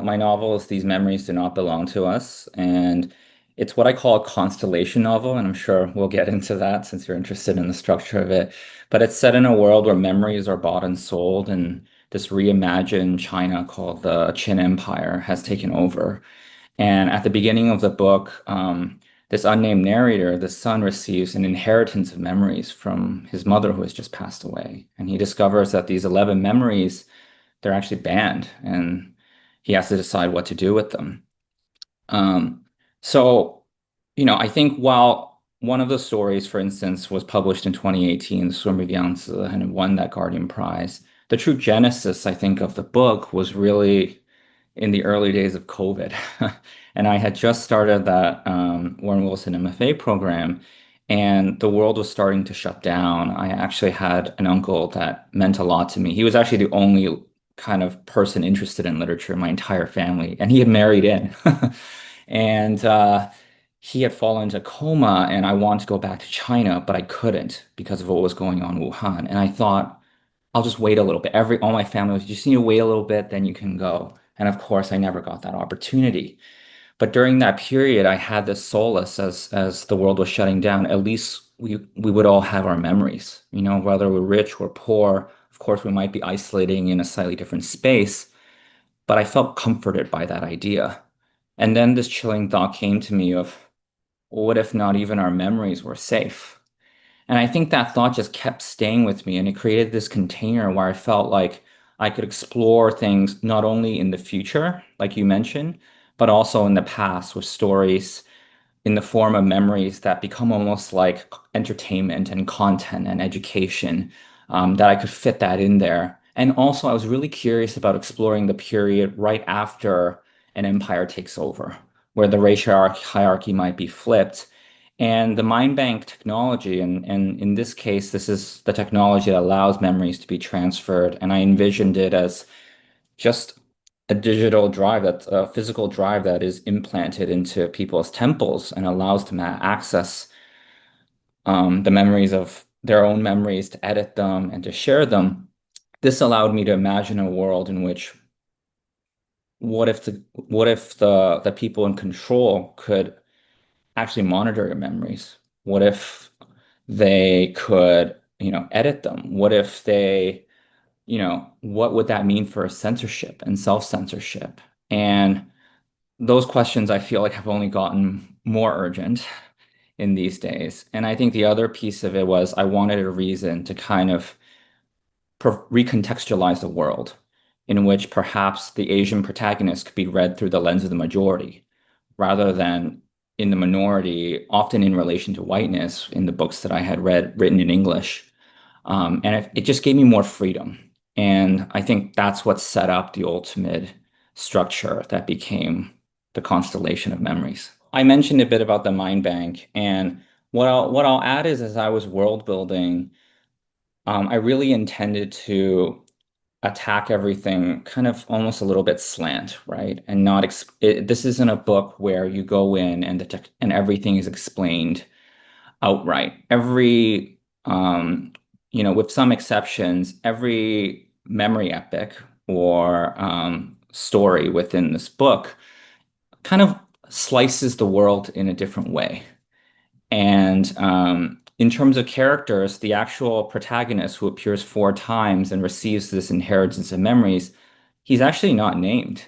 my novel is These Memories Do Not Belong to Us, and it's what I call a constellation novel, and I'm sure we'll get into that since you're interested in the structure of it. But it's set in a world where memories are bought and sold, and this reimagined China called the Qin Empire has taken over. And at the beginning of the book, this unnamed narrator, the son, receives an inheritance of memories from his mother who has just passed away. And he discovers that these 11 memories, they're actually banned, and he has to decide what to do with them. Um, so, I think while one of the stories, for instance, was published in 2018, Swim of Yangtze, and it won that Guardian Prize, the true genesis, I think, of the book was really in the early days of COVID. And I had just started that Warren Wilson MFA program, and the world was starting to shut down. I actually had an uncle that meant a lot to me. He was actually the only kind of person interested in literature in my entire family, and he had married in. And he had fallen into coma, and I wanted to go back to China, but I couldn't because of what was going on in Wuhan. And I thought, I'll just wait a little bit. All my family was, you just need to wait a little bit, then you can go. And of course, I never got that opportunity. But during that period, I had this solace as the world was shutting down. At least we would all have our memories, whether we're rich or poor. Of course, we might be isolating in a slightly different space, but I felt comforted by that idea. And then this chilling thought came to me of, well, what if not even our memories were safe? And I think that thought just kept staying with me, and it created this container where I felt like I could explore things not only in the future, like you mentioned, but also in the past with stories in the form of memories that become almost like entertainment and content and education, that I could fit that in there. And also, I was really curious about exploring the period right after an empire takes over, where the racial hierarchy might be flipped. And the mind bank technology, and in this case, this is the technology that allows memories to be transferred. And I envisioned it as just a digital drive, that's a physical drive that is implanted into people's temples and allows them to access the memories of their own memories, to edit them and to share them. This allowed me to imagine a world in which what if the people in control could actually monitor your memories? What if they could, edit them? What if they, what would that mean for censorship and self-censorship? And those questions I feel like have only gotten more urgent in these days. And I think the other piece of it was I wanted a reason to kind of recontextualize the world in which perhaps the Asian protagonist could be read through the lens of the majority rather than in the minority, often in relation to whiteness in the books that I had read written in English. And it just gave me more freedom. And I think that's what set up the ultimate structure that became the constellation of memories. I mentioned a bit about the mind bank, and what I'll add is as I was world building, I really intended to attack everything kind of almost a little bit slant, right? And not this isn't a book where you go in and and everything is explained outright. With some exceptions, every memory epic or story within this book kind of slices the world in a different way. And in terms of characters, the actual protagonist who appears 4 times and receives this inheritance of memories, he's actually not named,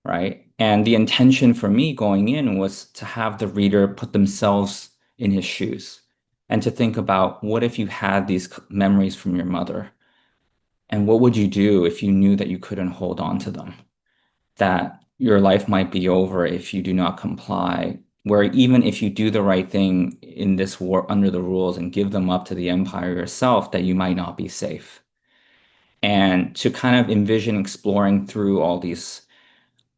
right? And the intention for me going in was to have the reader put themselves in his shoes and to think about what if you had these memories from your mother? And what would you do if you knew that you couldn't hold on to them? That your life might be over if you do not comply, where even if you do the right thing in this war under the rules and give them up to the empire yourself, that you might not be safe. And to kind of envision exploring through all these,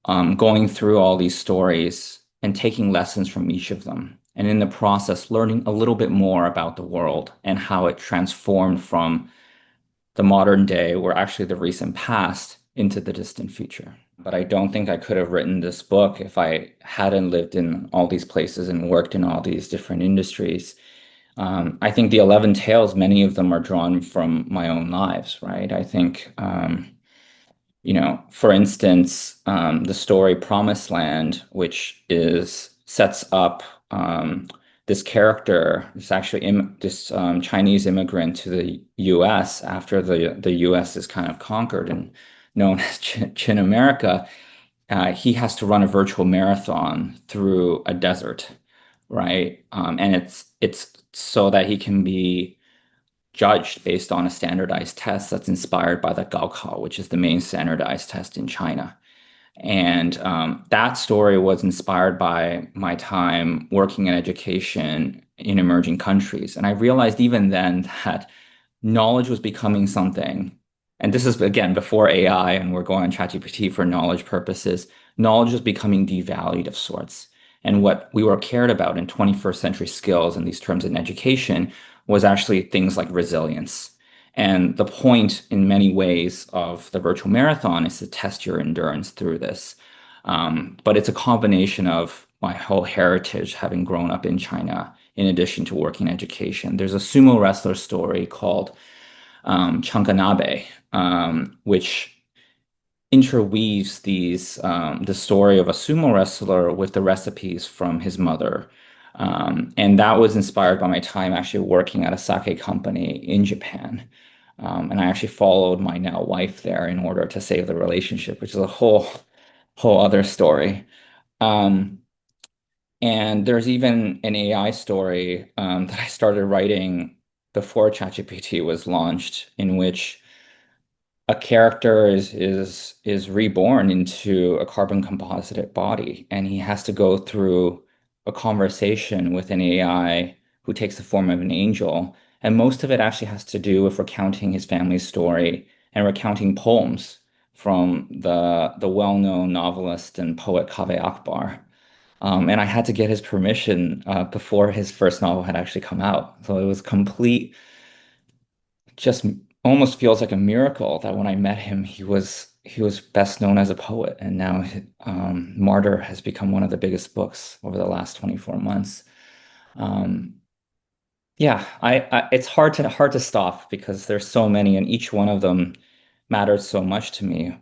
going through all these stories and taking lessons from each of them. And in the process, learning a little bit more about the world and how it transformed from the modern day, or actually the recent past, into the distant future. But I don't think I could have written this book if I hadn't lived in all these places and worked in all these different industries. I think the 11 tales, many of them are drawn from my own lives, right? I think, For instance, the story Promised Land, which is sets up this character, it's actually this Chinese immigrant to the U.S. after the U.S. is kind of conquered and known as Chin America. He has to run a virtual marathon through a desert, right? And it's so that he can be judged based on a standardized test that's inspired by the Gaokao, which is the main standardized test in China. And that story was inspired by my time working in education in emerging countries. And I realized even then that knowledge was becoming something. And this is again before AI, and we're going on ChatGPT for knowledge purposes. Knowledge was becoming devalued of sorts. And what we were cared about in 21st century skills in these terms in education was actually things like resilience. And the point, in many ways, of the virtual marathon is to test your endurance through this. But it's a combination of my whole heritage, having grown up in China, in addition to working in education. There's a sumo wrestler story called Chankanabe, which interweaves the story of a sumo wrestler with the recipes from his mother. And that was inspired by my time actually working at a sake company in Japan. And I actually followed my now wife there in order to save the relationship, which is a whole other story. Um, and there's even an AI story that I started writing before ChatGPT was launched, in which a character is reborn into a carbon composite body, and he has to go through a conversation with an AI who takes the form of an angel. And most of it actually has to do with recounting his family's story and recounting poems from the well-known novelist and poet Kaveh Akbar. And I had to get his permission before his first novel had actually come out. So it was complete, just almost feels like a miracle that when I met him, he was best known as a poet, and now Martyr has become one of the biggest books over the last 24 months. Um, yeah, it's hard to stop because there's so many, and each one of them matters so much to me.